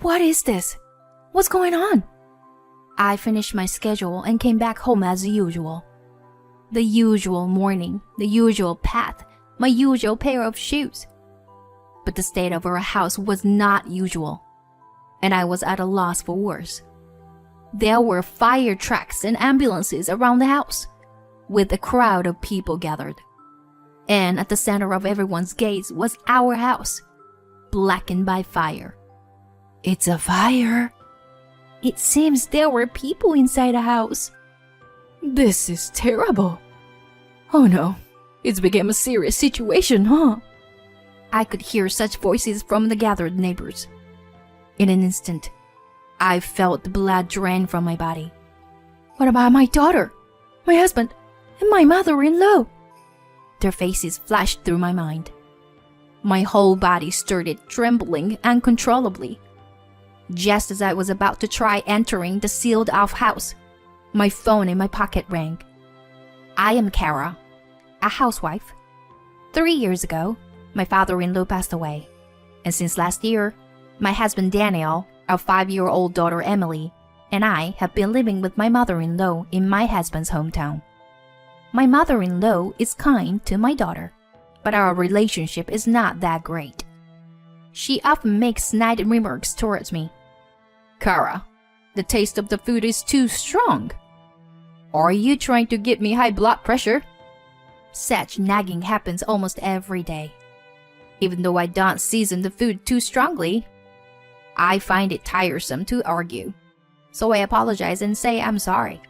What is this? What's going on? I finished my schedule and came back home as usual. The usual morning, the usual path, my usual pair of shoes. But the state of our house was not usual, and I was at a loss for words. There were fire trucks and ambulances around the house, with a crowd of people gathered. And at the center of everyone's gaze was our house, blackened by fire. It's a fire. It seems there were people inside the house. This is terrible. Oh no, it's become a serious situation, huh? I could hear such voices from the gathered neighbors. In an instant, I felt the blood drain from my body. What about my daughter, my husband, and my mother-in-law? Their faces flashed through my mind. My whole body started trembling uncontrollably. Just as I was about to try entering the sealed-off house, my phone in my pocket rang. I am Kara, a housewife. 3 years ago, my father-in-law passed away, and since last year, my husband Daniel, our 5-year-old daughter Emily, and I have been living with my mother-in-law in my husband's hometown. My mother-in-law is kind to my daughter, but our relationship is not that great. She often makes snide remarks towards me. Kara, the taste of the food is too strong. Are you trying to give me high blood pressure? Such nagging happens almost every day. Even though I don't season the food too strongly, I find it tiresome to argue. So I apologize and say I'm sorry.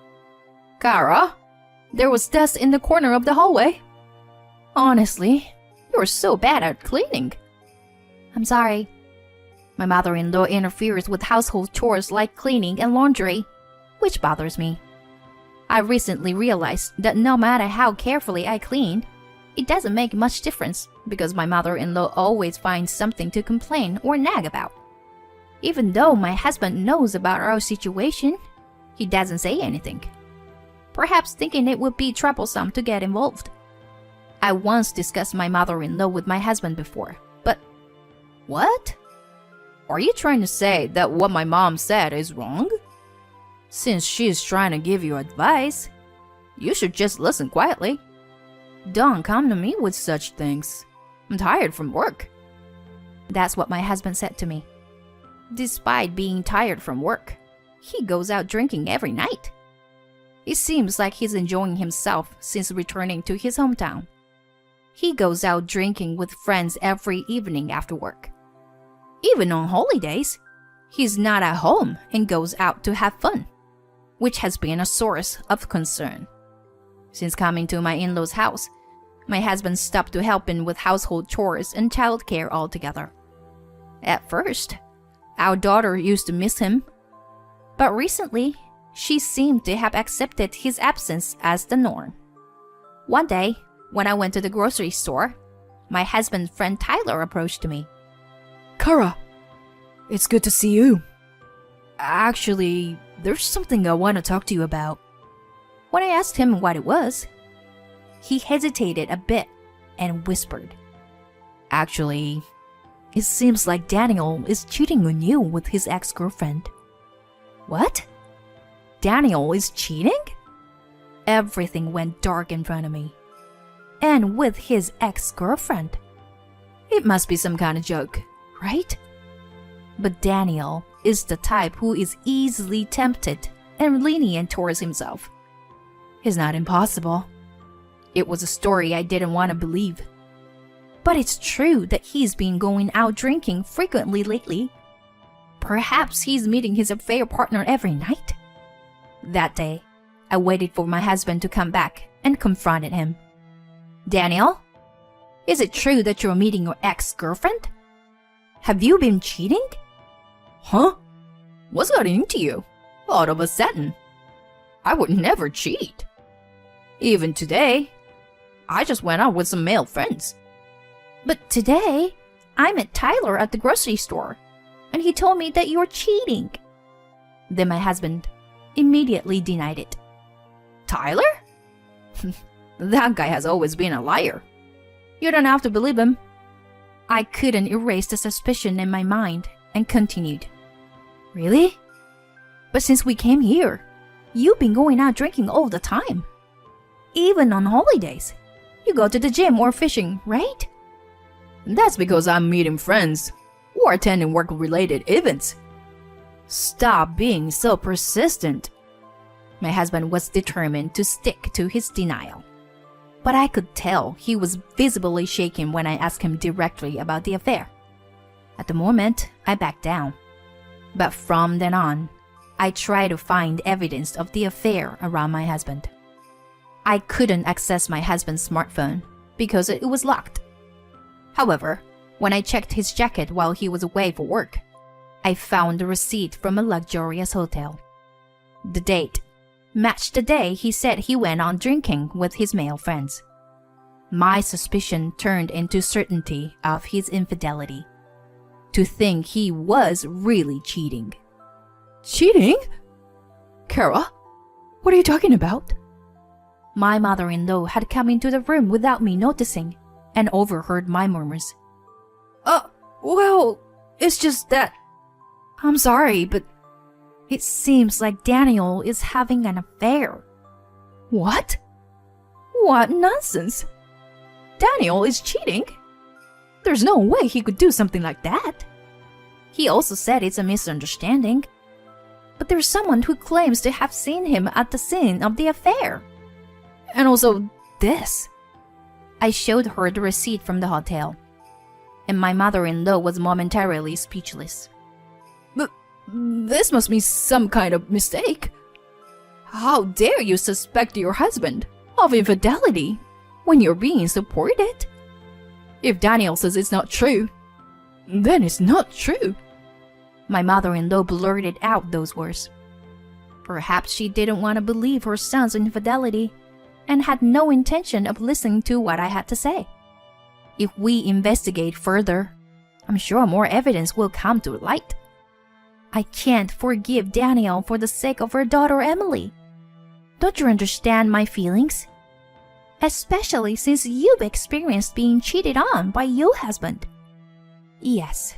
Kara, there was dust in the corner of the hallway. Honestly, you're so bad at cleaning. I'm sorry. My mother-in-law interferes with household chores like cleaning and laundry, which bothers me. I recently realized that no matter how carefully I clean, it doesn't make much difference because my mother-in-law always finds something to complain or nag about. Even though my husband knows about our situation, he doesn't say anything. Perhaps thinking it would be troublesome to get involved. I once discussed my mother-in-law with my husband before, but... What? Are you trying to say that what my mom said is wrong? Since she's trying to give you advice, you should just listen quietly. Don't come to me with such things. I'm tired from work. That's what my husband said to me. Despite being tired from work, he goes out drinking every night. It seems like he's enjoying himself since returning to his hometown. He goes out drinking with friends every evening after work. Even on holidays, he's not at home and goes out to have fun, which has been a source of concern. Since coming to my in-laws' house, my husband stopped to help in with household chores and childcare altogether. At first, our daughter used to miss him, but recently, she seemed to have accepted his absence as the norm. One day, when I went to the grocery store, my husband's friend Tyler approached me. Kara, it's good to see you. Actually, there's something I want to talk to you about. When I asked him what it was, he hesitated a bit and whispered, Actually, it seems like Daniel is cheating on you with his ex-girlfriend. What? Daniel is cheating? Everything went dark in front of me. And with his ex-girlfriend. It must be some kind of joke, right? But Daniel is the type who is easily tempted and lenient towards himself. It's not impossible. It was a story I didn't want to believe. But it's true that he's been going out drinking frequently lately. Perhaps he's meeting his affair partner every night. That day, I waited for my husband to come back and confronted him. Daniel, is it true that you're meeting your ex-girlfriend? Have you been cheating? Huh? What's got into you? All of a sudden. I would never cheat. Even today, I just went out with some male friends. But today, I met Tyler at the grocery store, and he told me that you're cheating. Then my husband immediately denied it. Tyler? That guy has always been a liar. You don't have to believe him. I couldn't erase the suspicion in my mind and continued. Really? But since we came here, you've been going out drinking all the time. Even on holidays. You go to the gym or fishing, right? That's because I'm meeting friends or attending work-related events. Stop being so persistent. My husband was determined to stick to his denial. But I could tell he was visibly shaken when I asked him directly about the affair. At the moment, I backed down. But from then on, I tried to find evidence of the affair around my husband. I couldn't access my husband's smartphone because it was locked. However, when I checked his jacket while he was away for work, I found a receipt from a luxurious hotel. The date matched the day he said he went on drinking with his male friends. My suspicion turned into certainty of his infidelity. To think he was really cheating. Cheating? Kara, what are you talking about? My mother-in-law had come into the room without me noticing and overheard my murmurs. Well, it's just that... I'm sorry, but it seems like Daniel is having an affair. What? What nonsense! Daniel is cheating? There's no way he could do something like that. He also said it's a misunderstanding. But there's someone who claims to have seen him at the scene of the affair. And also this. I showed her the receipt from the hotel, and my mother-in-law was momentarily speechless. This must be some kind of mistake. How dare you suspect your husband of infidelity when you're being supported? If Daniel says it's not true, then it's not true. My mother-in-law blurted out those words. Perhaps she didn't want to believe her son's infidelity and had no intention of listening to what I had to say. If we investigate further, I'm sure more evidence will come to light. I can't forgive Daniel for the sake of her daughter Emily. Don't you understand my feelings? Especially since you've experienced being cheated on by your husband. Yes,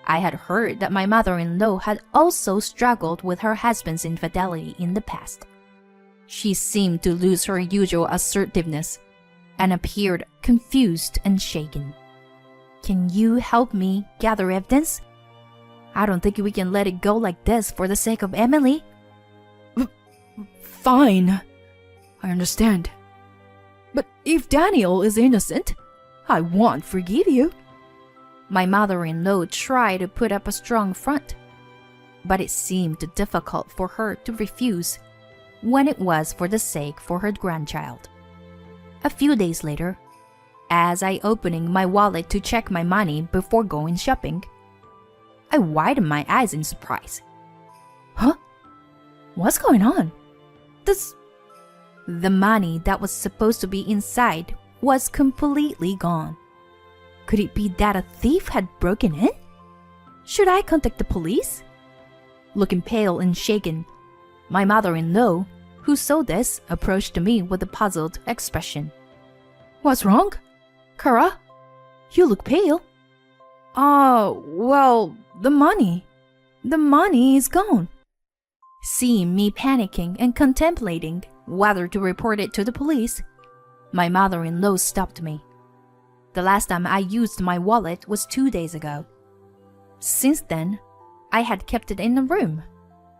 I had heard that my mother-in-law had also struggled with her husband's infidelity in the past. She seemed to lose her usual assertiveness and appeared confused and shaken. Can you help me gather evidence? I don't think we can let it go like this for the sake of Emily. Fine. I understand. But if Daniel is innocent, I won't forgive you. My mother-in-law tried to put up a strong front, but it seemed difficult for her to refuse when it was for the sake for her grandchild. A few days later, as I opening my wallet to check my money before going shopping, I widened my eyes in surprise. Huh? What's going on? The money that was supposed to be inside was completely gone. Could it be that a thief had broken in? Should I contact the police? Looking pale and shaken, my mother-in-law, who saw this, approached me with a puzzled expression. What's wrong? Kara, you look pale. Well, the money is gone. Seeing me panicking and contemplating whether to report it to the police, my mother-in-law stopped me. The last time I used my wallet was 2 days ago. Since then, I had kept it in the room,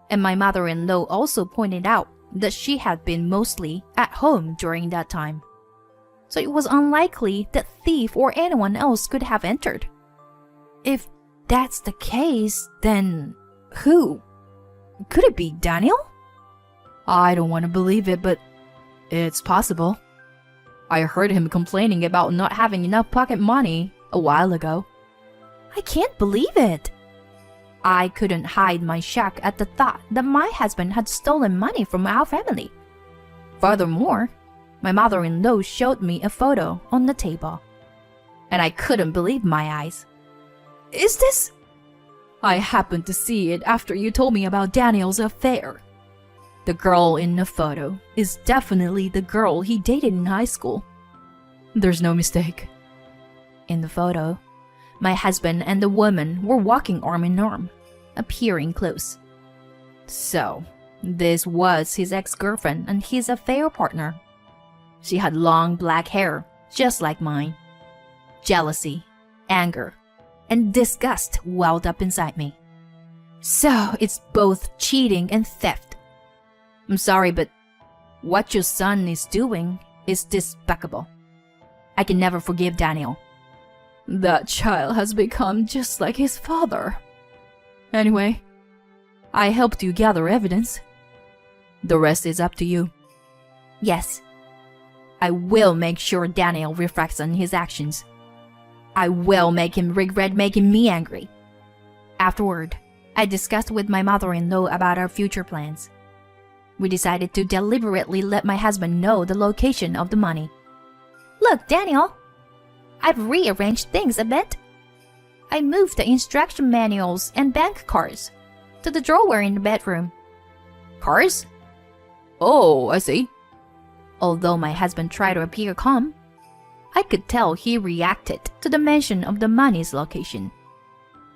and my mother-in-law also pointed out that she had been mostly at home during that time. So it was unlikely that thief or anyone else could have entered. If that's the case, then who? Could it be Daniel? I don't want to believe it, but it's possible. I heard him complaining about not having enough pocket money a while ago. I can't believe it. I couldn't hide my shock at the thought that my husband had stolen money from our family. Furthermore, my mother-in-law showed me a photo on the table, and I couldn't believe my eyes. Is this? I happened to see it after you told me about Daniel's affair. The girl in the photo is definitely the girl he dated in high school. There's no mistake. In the photo, my husband and the woman were walking arm in arm, appearing close. So, this was his ex-girlfriend and his affair partner. She had long black hair, just like mine. Jealousy, anger, and disgust welled up inside me. So, it's both cheating and theft. I'm sorry, but what your son is doing is despicable. I can never forgive Daniel. That child has become just like his father. Anyway, I helped you gather evidence. The rest is up to you. Yes, I will make sure Daniel reflects on his actions. I will make him regret making me angry. afterward, I discussed with my mother-in-law about our future plans. We decided to deliberately let my husband know the location of the money. Look, Daniel, I've rearranged things a bit. I moved the instruction manuals and bank cards to the drawer in the bedroom. Cars? Oh, I see. Although my husband tried to appear calm, I could tell he reacted to the mention of the money's location.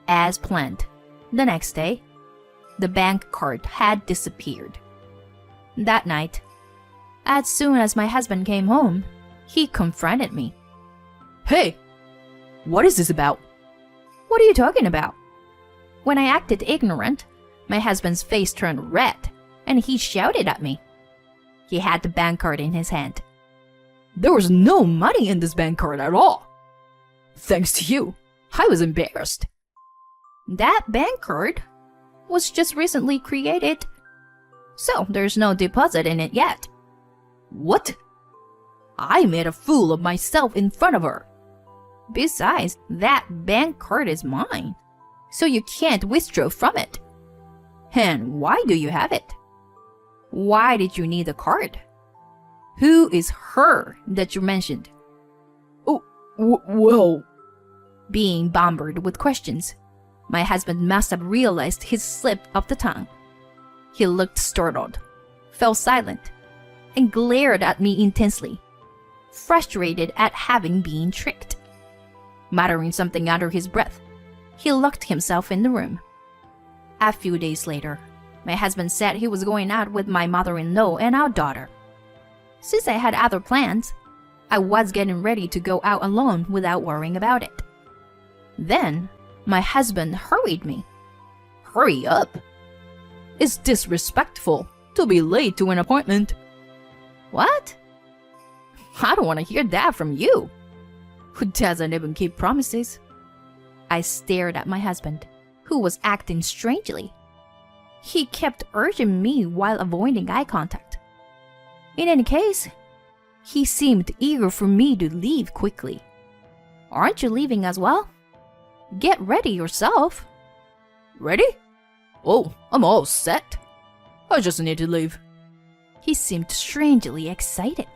As planned, the next day, the bank card had disappeared. That night, as soon as my husband came home, he confronted me. Hey, what is this about? What are you talking about? When I acted ignorant, my husband's face turned red and he shouted at me. He had the bank card in his hand. There was no money in this bank card at all. Thanks to you, I was embarrassed. That bank card was just recently created, so there's no deposit in it yet. What? I made a fool of myself in front of her. Besides, that bank card is mine, so you can't withdraw from it. And why do you have it? Why did you need the card? Who is her that you mentioned? Oh, well... Being bombarded with questions, my husband must have realized his slip of the tongue. He looked startled, fell silent, and glared at me intensely, frustrated at having been tricked. Muttering something under his breath, he locked himself in the room. A few days later, my husband said he was going out with my mother-in-law and our daughter. Since I had other plans, I was getting ready to go out alone without worrying about it. Then, my husband hurried me. Hurry up. It's disrespectful to be late to an appointment. What? I don't want to hear that from you, who doesn't even keep promises. I stared at my husband, who was acting strangely. He kept urging me while avoiding eye contact. In any case, he seemed eager for me to leave quickly. Aren't you leaving as well? Get ready yourself. Ready? Oh, I'm all set. I just need to leave. He seemed strangely excited.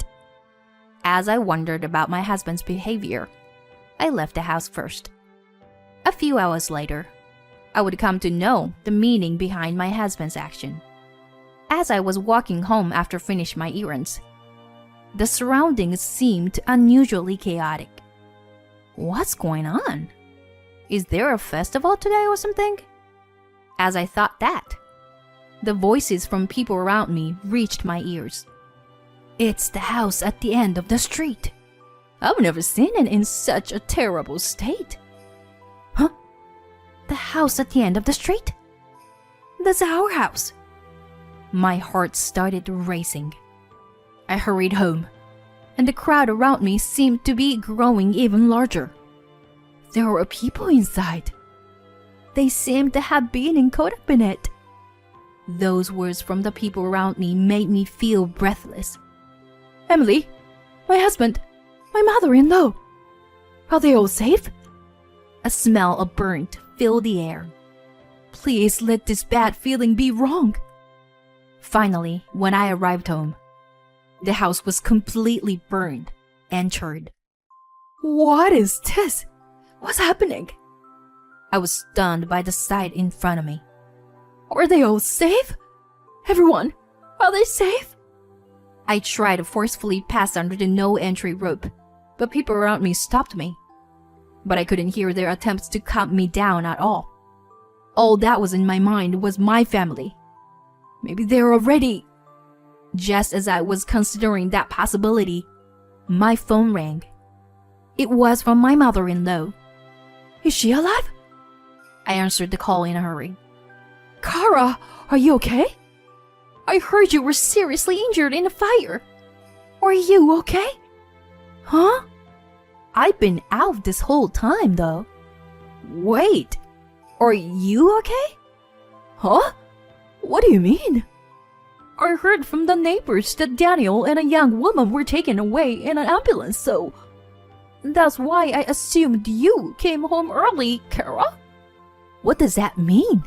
As I wondered about my husband's behavior, I left the house first. A few hours later, I would come to know the meaning behind my husband's action. As I was walking home after finishing my errands, the surroundings seemed unusually chaotic. What's going on? Is there a festival today or something? As I thought that, the voices from people around me reached my ears. It's the house at the end of the street. I've never seen it in such a terrible state. Huh? The house at the end of the street? That's our house. My heart started racing. I hurried home, and the crowd around me seemed to be growing even larger. There were people inside. They seemed to have been caught up in it. Those words from the people around me made me feel breathless. Emily, my husband, my mother-in-law, are they all safe? A smell of burnt filled the air. Please let this bad feeling be wrong. Finally, when I arrived home, the house was completely burned and charred. What is this? What's happening? I was stunned by the sight in front of me. Are they all safe? Everyone, are they safe? I tried to forcefully pass under the no-entry rope, but people around me stopped me. But I couldn't hear their attempts to calm me down at all. All that was in my mind was my family. Maybe they're already... Just as I was considering that possibility, my phone rang. It was from my mother-in-law. Is she alive? I answered the call in a hurry. Kara, are you okay? I heard you were seriously injured in a fire. Are you okay? Huh? I've been out this whole time, though. Wait, are you okay? Huh? What do you mean? I heard from the neighbors that Daniel and a young woman were taken away in an ambulance, so... That's why I assumed you came home early, Kara. What does that mean?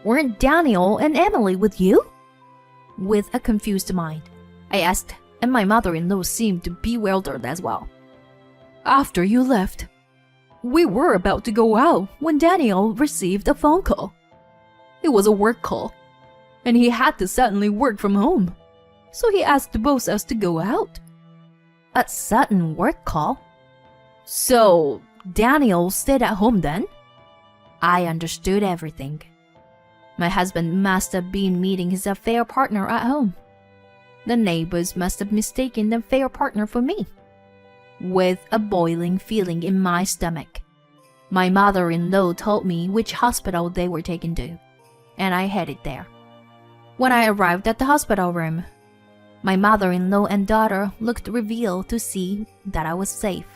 Weren't Daniel and Emily with you? With a confused mind, I asked, and my mother-in-law seemed bewildered as well. After you left, we were about to go out when Daniel received a phone call. It was a work call, and he had to suddenly work from home, so he asked both us to go out. A sudden work call? So, Daniel stayed at home then? I understood everything. My husband must have been meeting his affair partner at home. The neighbors must have mistaken the affair partner for me. With a boiling feeling in my stomach, my mother-in-law told me which hospital they were taken to, and I headed there. When I arrived at the hospital room, my mother-in-law and daughter looked revealed to see that I was safe.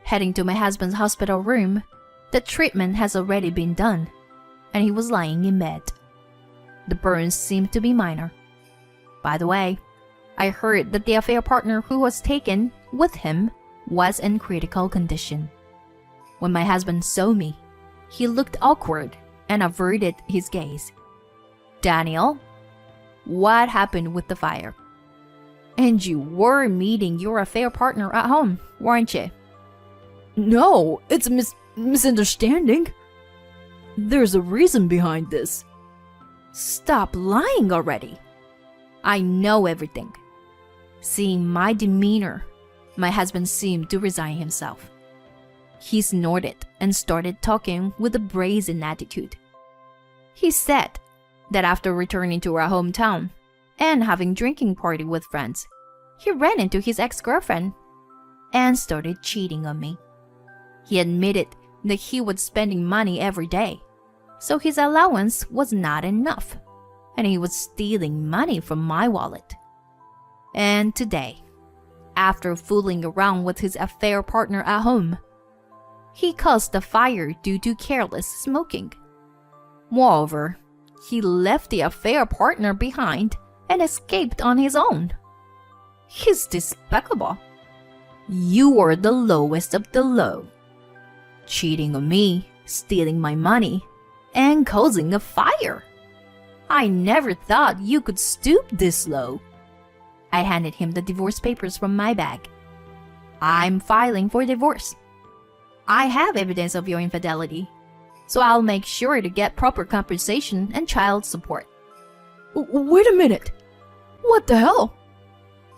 Heading to my husband's hospital room, the treatment has already been done, and he was lying in bed. The burns seemed to be minor. By the way, I heard that the affair partner who was taken with him was in critical condition. When my husband saw me, he looked awkward and averted his gaze. Daniel, what happened with the fire? And you were meeting your affair partner at home, weren't you? No, it's a misunderstanding. There's a reason behind this. Stop lying already. I know everything. Seeing my demeanor, my husband seemed to resign himself. He snorted and started talking with a brazen attitude. He said that after returning to our hometown and having drinking party with friends, he ran into his ex-girlfriend and started cheating on me. He admitted that he was spending money every day, so his allowance was not enough, and he was stealing money from my wallet. And today, after fooling around with his affair partner at home, he caused the fire due to careless smoking. Moreover, he left the affair partner behind and escaped on his own. He's despicable. You are the lowest of the low. Cheating on me, stealing my money, and causing a fire. I never thought you could stoop this low. I handed him the divorce papers from my bag. I'm filing for divorce. I have evidence of your infidelity, so I'll make sure to get proper compensation and child support. Wait a minute. What the hell?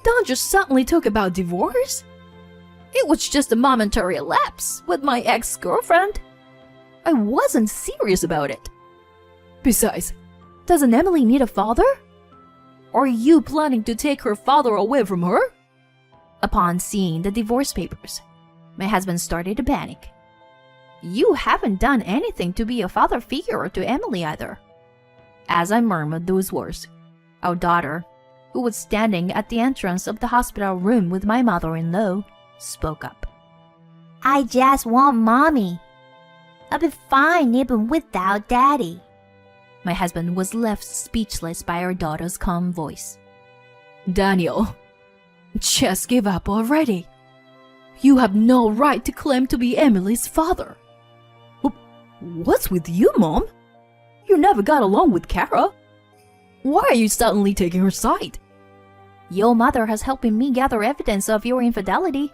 Don't just suddenly talk about divorce? It was just a momentary lapse with my ex-girlfriend. I wasn't serious about it. Besides, doesn't Emily need a father? Are you planning to take her father away from her? Upon seeing the divorce papers, my husband started to panic. You haven't done anything to be a father figure to Emily either. As I murmured those words, our daughter, who was standing at the entrance of the hospital room with my mother-in-law, spoke up. I just want mommy. I'll be fine even without daddy. My husband was left speechless by our daughter's calm voice. Daniel, just give up already. You have no right to claim to be Emily's father. What's with you, Mom? You never got along with Kara. Why are you suddenly taking her side? Your mother has helped me gather evidence of your infidelity.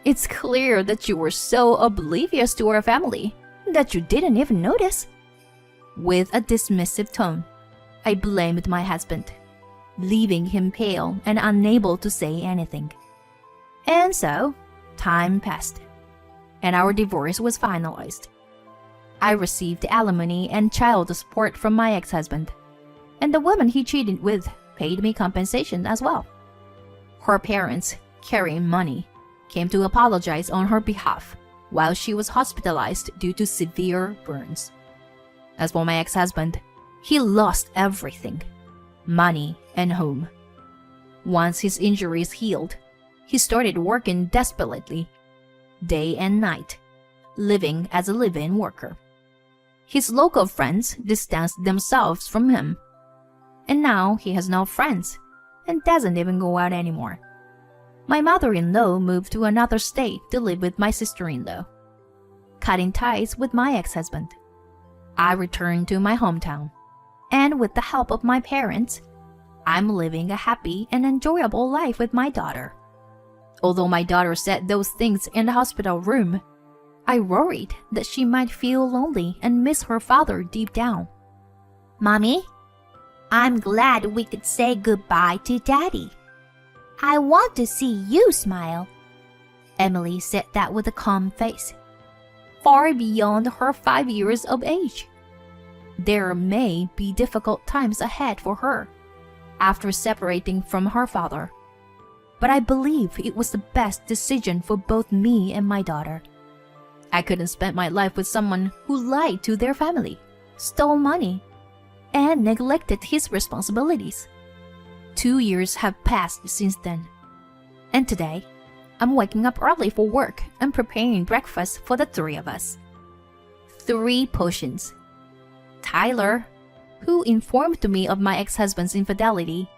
It's clear that you were so oblivious to our family that you didn't even notice. With a dismissive tone, I blamed my husband, leaving him pale and unable to say anything. And so, time passed, and our divorce was finalized. I received alimony and child support from my ex-husband, and the woman he cheated with paid me compensation as well. Her parents, carrying money, came to apologize on her behalf while she was hospitalized due to severe burns. As for my ex-husband, he lost everything, money and home. Once his injuries healed, he started working desperately, day and night, living as a live-in worker. His local friends distanced themselves from him, and now he has no friends and doesn't even go out anymore. My mother-in-law moved to another state to live with my sister-in-law, cutting ties with my ex-husband. I returned to my hometown, and with the help of my parents, I'm living a happy and enjoyable life with my daughter. Although my daughter said those things in the hospital room, I worried that she might feel lonely and miss her father deep down. Mommy, I'm glad we could say goodbye to Daddy. I want to see you smile. Emily said that with a calm face, far beyond her 5 years of age. There may be difficult times ahead for her after separating from her father, but I believe it was the best decision for both me and my daughter. I couldn't spend my life with someone who lied to their family, stole money, and neglected his responsibilities. 2 years have passed since then, and today, I'm waking up early for work and preparing breakfast for the 3 of us. 3 portions. Tyler, who informed me of my ex-husband's infidelity,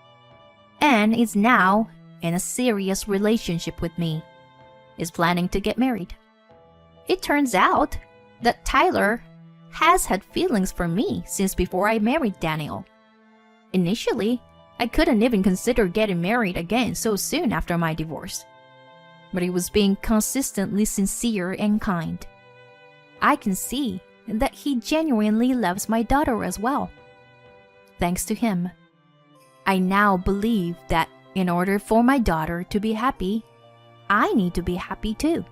and is now in a serious relationship with me, is planning to get married. It turns out that Tyler has had feelings for me since before I married Daniel. Initially, I couldn't even consider getting married again so soon after my divorce, but he was being consistently sincere and kind. I can see that he genuinely loves my daughter as well. Thanks to him, I now believe that in order for my daughter to be happy, I need to be happy too.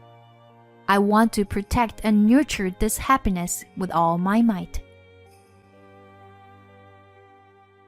I want to protect and nurture this happiness with all my might.